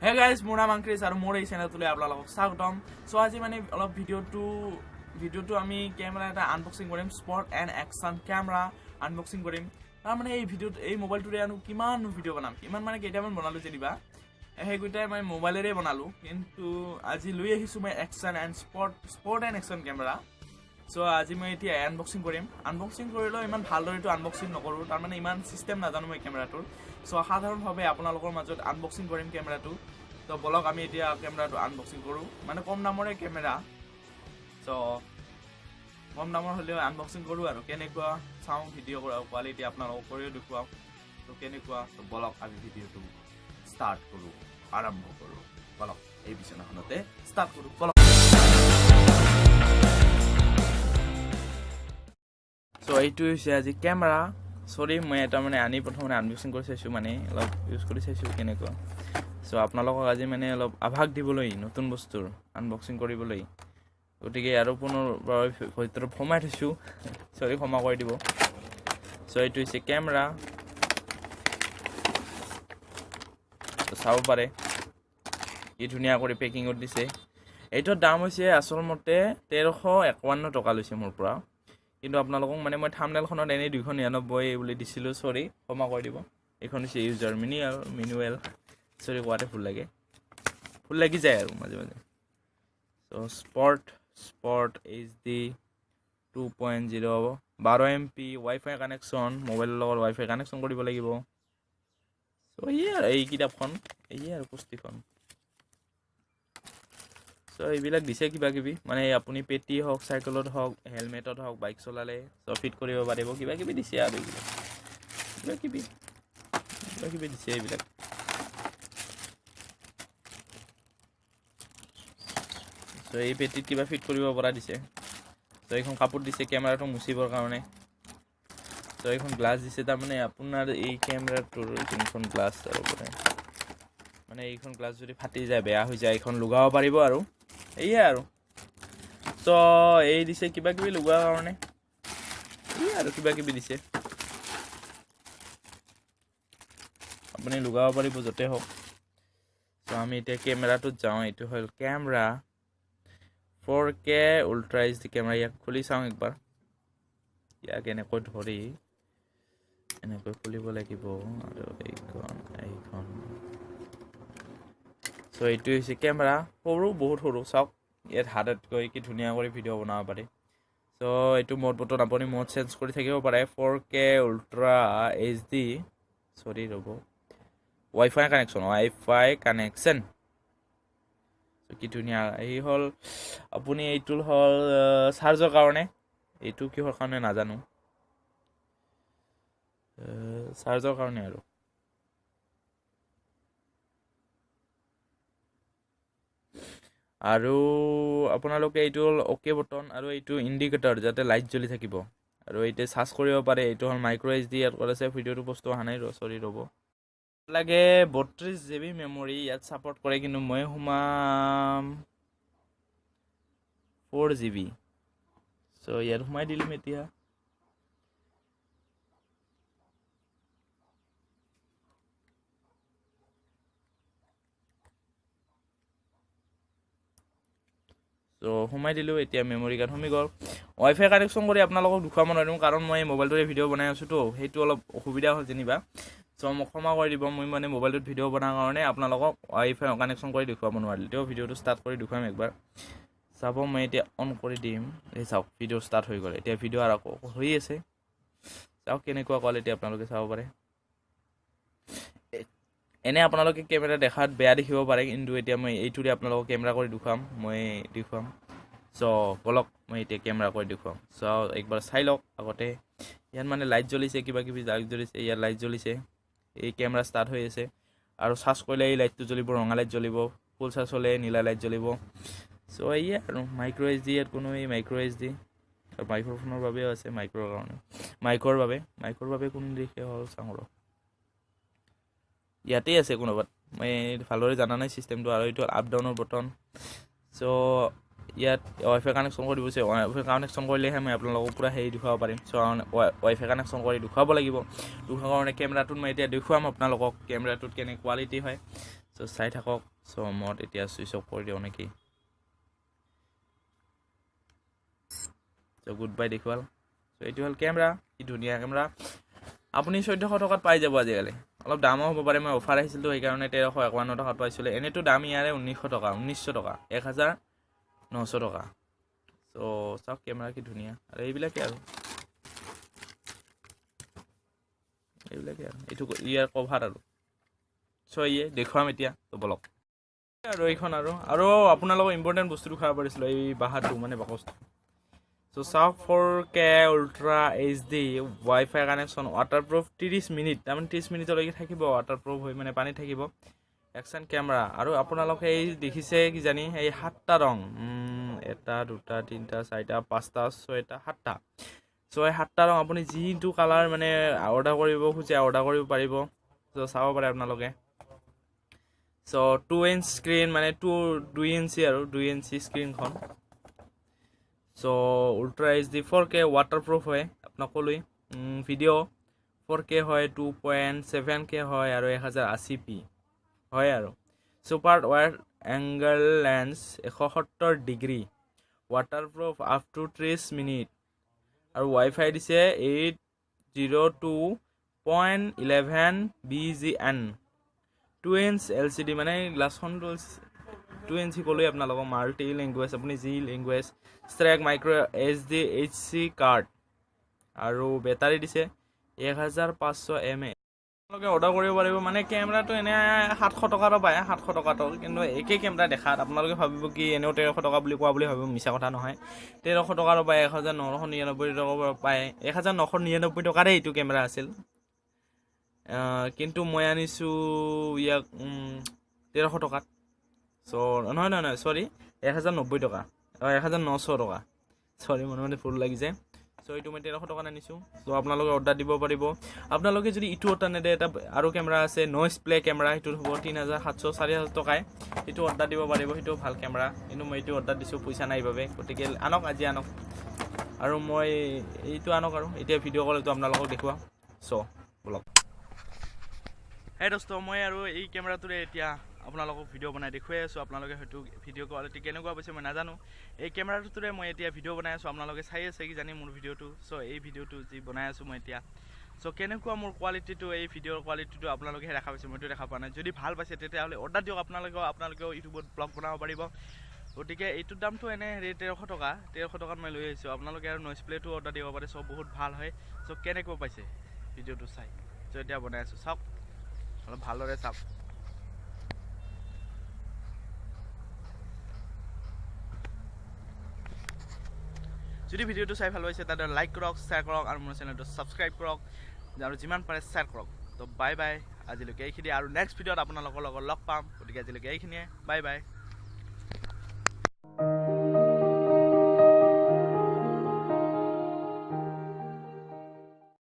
Hey guys, মোৰ নাম ungkreesh আৰু মোৰ এই চেনেলটোলৈ আপোনালোকক স্বাগতম। সো আজি মানে অলপ ভিডিওটো আমি কেমেৰা এটা আনবক্সিং কৰিম, spot and action camera unboxing কৰিম। তাৰ মানে এই ভিডিওটো এই মোবাইলটোৰে আনো কিমান ভিডিও বনাম, কিমান মানে কেইটামান বনালো যেনিবা সেইকেইটাই মই মোবাইলেৰে বনালো, কিন্তু আজি লৈ আহিছো মই action and spot and action camera. So আজি মই এতিয়া আনবক্সিং কৰিম। আনবক্সিং কৰিলেও ইমান ভালদৰেতো আনবক্সিং নকৰোঁ, তাৰমানে ইমান চিষ্টেম নাজানো মই কেমেৰাটোৰ। সো সাধাৰণভাৱে আপোনালোকৰ মাজত আনবক্সিং কৰিম কেমেৰাটো। তো বলক আমি এতিয়া কেমেৰাটো আনবক্সিং কৰোঁ, মানে কম দামৰে কেমেৰা। সো কম দামৰ হ'লেও আনবক্সিং কৰোঁ আৰু কেনেকুৱা চাওঁ ভিডিঅ' কৰা কোৱালিটি আপোনালোকক কৰিও দেখুৱাওঁ। তো কেনেকুৱা, তো বলক আমি ভিডিঅ'টো ষ্টাৰ্ট কৰোঁ, আৰম্ভ কৰোঁ। বলক এই বিচনাখনতে ষ্টাৰ্ট কৰোঁ, বলক। সো এইটো হৈছে আজি কেমেৰা। সৰি মই এটা মানে আনি প্ৰথমতে আনবক্সিং কৰি চাইছোঁ, মানে অলপ ইউজ কৰি চাইছোঁ কেনেকুৱা। সো আপোনালোকক আজি মানে অলপ আভাস দিবলৈ, নতুন বস্তুৰ আনবক্সিং কৰিবলৈ, গতিকে আৰু পুনৰ ভিতৰত সোমাই থৈছোঁ। সৰি ক্ষমা কৰি দিব। সো এইটো হৈছে কেমেৰা, চাব পাৰে কি ধুনীয়া কৰি পেকিঙত দিছে। এইটোৰ দাম হৈছে আচলমতে 1351 টকা লৈছে মোৰ পৰা, কিন্তু আপোনালোকক মানে মই থাম্বনেইলখনত এনেই 299 বুলি দিছিলোঁ, সৰি ক্ষমা কৰি দিব। এইখন হৈছে ইউজাৰ মেনুৱেল। সৰি কোৱাতে ভুল লাগি যায় আৰু মাজে মাজে। চ' spot HD 2.0 12 MP wifi connection, মোবাইলৰ লগত ৱাইফাই কানেকশ্যন কৰিব লাগিব। চ' এই কিতাপখন আৰু পুস্তিখন। চ' এইবিলাক দিছে কিবা কিবি, মানে আপুনি পেটি হওক, চাইকেলত হওক, হেলমেটত হওক, বাইক চলালে চ' ফিট কৰিব পাৰিব, কিবা কিবি দিছে আৰু এইবিলাক কিবা কিবি দিছে এইবিলাক। চ' এই পেটিত কিবা ফিট কৰিব পৰা দিছে। চ' এইখন কাপোৰ দিছে কেমেৰাটো মুচিবৰ কাৰণে। চ' এইখন গ্লাছ দিছে, তাৰমানে আপোনাৰ এই কেমেৰাটোৰ যোনখন গ্লাছ মানে এইখন গ্লাছ যদি ফাটি যায়, বেয়া হৈ যায়, এইখন লগাব পাৰিব আৰু আৰু। চ' এই দিছে কিবা কিবি লগোৱাৰ কাৰণে, আৰু কিবা কিবি দিছে, আপুনি লগাব পাৰিব য'তে হওক। চ' আমি এতিয়া কেমেৰাটোত যাওঁ। এইটো হ'ল camera 4K ultra HD camera. ইয়াক খুলি চাওঁ একবাৰ। ইয়াক এনেকৈ ধৰি এনেকৈ খুলিব লাগিব, আৰু এইখন। চ' এইটো হৈছে কেমেৰা, বহুত সৰু। চাওক ইয়াত হাততকৈ কি ধুনীয়া কৰি ভিডিঅ' বনাব পাৰি। চ' এইটো মোড বটন আপুনি মোড চেঞ্জ কৰি থাকিব পাৰে। 4K আল্ট্ৰা HD, সৰি ৰ'ব, ৱাইফাই কানেকশ্যন। কি ধুনীয়া। এই হ'ল আপুনি, এইটো হ'ল চাৰ্জৰ কাৰণে। এইটো কিহৰ কাৰণে নাজানো, চাৰ্জৰ কাৰণে আৰু। আৰু আপোনালোকে এইটো হ'ল অ'কে বটন, আৰু এইটো ইণ্ডিকেটৰ, যাতে লাইট জ্বলি থাকিব, আৰু এইটো চাৰ্জ কৰিব পাৰে। এইটো হ'ল মাইক্ৰ' HD। ইয়াত আছে ভিডিঅ'টো বস্তু অহা নাই, সৰি ৰ'ব। লাগে 32 GB মেমৰি ইয়াত ছাপৰ্ট কৰে, কিন্তু মই সোমাম 4 GB। চ' ইয়াত সোমাই দিলোঁ এতিয়া। চ' সোমাই দিলোঁ। এতিয়া মেমৰি কাৰ্ড সোমাই গ'ল। ৱাইফাই কানেকশ্যন কৰি আপোনালোকক দেখুৱাব নোৱাৰিম, কাৰণ মই মোবাইলটোৰে ভিডিঅ' বনাই আছোঁতো, সেইটো অলপ অসুবিধা হ'ল যেনিবা। চ' মোক ক্ষমা কৰি দিব, মই মানে মোবাইলটোত ভিডিঅ' বনোৱাৰ কাৰণে আপোনালোকক ৱাইফাই কানেকশ্যন কৰি দেখুৱাব নোৱাৰিলোঁ। তেও ভিডিঅ'টো ষ্টাৰ্ট কৰি দেখুৱাম একবাৰ। চাব, মই এতিয়া অন কৰি দিম। এই চাওক, ভিডিঅ' ষ্টাৰ্ট হৈ গ'ল। এতিয়া ভিডিঅ' আৰু হৈ আছে, চাওক কেনেকুৱা কোৱালিটি আপোনালোকে চাব পাৰে। এনে আপোনালোকে কেমেৰা দেখাত বেয়া দেখিব পাৰে, কিন্তু এতিয়া মই এইটোৰে আপোনালোকক কেমেৰা কৰি দেখুৱাম। চ' বলক মই এতিয়া কেমেৰা কৰি দেখুৱাম। চ' একবাৰ চাই লওক আগতে। ইয়াত মানে লাইট জ্বলিছে, কিবা কিবি লাইট জ্বলিছে। ইয়াত লাইট জ্বলিছে, এই কেমেৰা ষ্টাৰ্ট হৈ আছে। আৰু চাৰ্জ কৰিলে এই লাইটটো জ্বলিব, ৰঙা লাইট জ্বলিব। ফুল চাৰ্জ হ'লে নীলা লাইট জ্বলিব। চ' আৰু মাইক্ৰ' HD, ইয়াত কোনো এই মাইক্ৰ' HD, আৰু মাইক্ৰ'ফোনৰ বাবেও আছে, মাইক্ৰ'ৰ বাবে কোন দিশে হ'ল চাওঁ ৰ, ইয়াতেই আছে কোনোবাত, মই ভালদৰে জানা নাই চিষ্টেমটো। আৰু এইটো আপ ডাউনৰ বটন। চ' ইয়াত ৱাইফাই কানেকশ্যন কৰি দিছে। ৱাইফাই কানেকশ্যন কৰিলেহে মই আপোনালোকক পূৰা হেৰি দেখুৱাব পাৰিম। চ' ৱাইফাই কানেকশ্যন কৰি দেখুৱাব লাগিব। দেখুৱাৰ কাৰণে কেমেৰাটোত মই এতিয়া দেখুৱাম আপোনালোকক কেমেৰাটোত কেনে কোৱালিটি হয়। সো চাই থাকক সো মই এতিয়া সুইচ অফ কৰি দিওঁ নেকি সো গুড বাই দেখুৱাল সো এইটো হ'ল কেমেৰা কি ধুনীয়া কেমেৰা আপুনি 1400 টকাত পাই যাব আজিকালি অলপ দামো হ'ব পাৰে মই অফাৰ আহিছিলতো সেইকাৰণে 1351 টকাত পাইছিলোঁ এনেতো দাম ইয়াৰে 1900 টকা 1900 টকা সো চাওক কেমেৰা কি ধুনীয়া আৰু এইবিলাকে আৰু এইটো ইয়াৰ কভাৰ আৰু সো ইয়ে দেখুৱাম এতিয়া তো বলক আৰু এইখন আৰু আপোনালোকক ইম্পৰ্টেণ্ট বস্তুটো খাব পাৰিছিলোঁ এই বাহাটো মানে বাকচটো সো চাওক 4K Ultra HD Wi-Fi connection waterproof 30 minute তাৰমানে 30 মিনিটলৈকে থাকিব ৱাটাৰপ্ৰুফ হৈ মানে পানী থাকিব একশ্যন কেমেৰা আৰু আপোনালোকে এই দেখিছে কি জানি এই 7টা ৰং 1 2 3 4 5 6 7টা সো এই 7টা ৰং আপুনি যিটো কালাৰ মানে অৰ্ডাৰ কৰিব খুজে অৰ্ডাৰ কৰিব পাৰিব সো চাব পাৰে আপোনালোকে সো 2 ইঞ্চ স্ক্ৰীন মানে 2 ইঞ্চি আৰু 2 ইঞ্চি স্ক্ৰীনখন so Ultra HD 4K waterproof হয় আপোনাক ক'লোৱেই ভিডিঅ' 4K হয় 2.7K হয় আৰু 1080p হয় আৰু super wide angle lens 170 degree waterproof up to 30 minute আৰু ৱাইফাই দিছে 802.11 BGN 2 ইঞ্চ LCD মানে গ্লাছখনটো 2 ইঞ্চি ক'লোৱে আপোনালোকক মাল্টি লেংগুৱেজ আপুনি যি language streak micro HD HC card আৰু বেটাৰী দিছে 1500 mAh আপোনালোকে অৰ্ডাৰ কৰিব পাৰিব মানে কেমেৰাটো এনে 700 টকাৰো পায় 700 টকাটো কিন্তু একে কেমেৰা দেখাত আপোনালোকে ভাবিব কি এনেও 1300 টকা বুলি কোৱা বুলি ভাবিব মিছা কথা নহয় 1300 টকাৰো পায় 1999 টকা পায় 1999 টকাৰে এইটো কেমেৰা আছিল কিন্তু মই আনিছোঁ ইয়াক 1300 টকাত সো নহয় সৰি 1090 টকা 1900 টকা সৰি মনে ভুল লাগিছে সো এইটো মই 1300 টকাত আনিছোঁ সো আপোনালোকে অৰ্ডাৰ দিব পাৰিব আপোনালোকে যদি ইটো অৰ্ডাৰ নেদে এটা আৰু কেমেৰা আছে নইজ প্লে কেমেৰা সেইটো হ'ব 3700 4000 টকায় এইটো অৰ্ডাৰ দিব পাৰিব সেইটো ভাল কেমেৰা কিন্তু মই এইটো অৰ্ডাৰ দিছোঁ পইচা নাই বাবে গতিকে আনক আজি আনক আৰু মই এইটো আনক আৰু এতিয়া ভিডিঅ' কলটো আপোনালোকক দেখুৱাম সো বলক হে দোস্ত মই আৰু এই কেমেৰাটোৰে এতিয়া আপোনালোকক ভিডিঅ' বনাই দেখুৱাই আছোঁ আপোনালোকে হয়তো ভিডিঅ' কোৱালিটি কেনেকুৱা পাইছে মই নাজানো এই কেমেৰাটোৰে মই এতিয়া ভিডিঅ' বনাই আছোঁ আপোনালোকে চাই আছে কি জানি মোৰ ভিডিঅ'টো সো এই ভিডিঅ'টো যি বনাই আছোঁ মই এতিয়া সো কেনেকুৱা মোৰ কোৱালিটিটো এই ভিডিঅ'ৰ কোৱালিটিটো আপোনালোকেহে দেখা পাইছে মইতো দেখা পোৱা নাই যদি ভাল পাইছে তেতিয়াহ'লে অৰ্ডাৰ দিয়ক আপোনালোকেও ইউটিউবত ব্লগ বনাব পাৰিব গতিকে এইটোৰ দামটো এনে 1300 টকা 1300 টকাত মই লৈ আহিছোঁ আপোনালোকে আৰু নইজ প্লেটো অৰ্ডাৰ দিব পাৰে সব বহুত ভাল হয় সো কেনেকুৱা পাইছে ভিডিঅ'টো চাই সো এতিয়া বনাই আছোঁ চাওক অলপ ভালদৰে চাওক যদি ভিডিঅ'টো চাই ভাল পাইছে তাতে লাইক কৰক শ্বেয়াৰ কৰক আৰু মোৰ চেনেলটো ছাবস্ক্ৰাইব কৰক আৰু যিমান পাৰে শ্বেয়াৰ কৰক তো বাই বাই আজিলৈকে এইখিনি আৰু নেক্সট ভিডিঅ'ত আপোনালোকৰ লগত লগ পাম গতিকে আজিলৈকে এইখিনিয়ে বাই বাই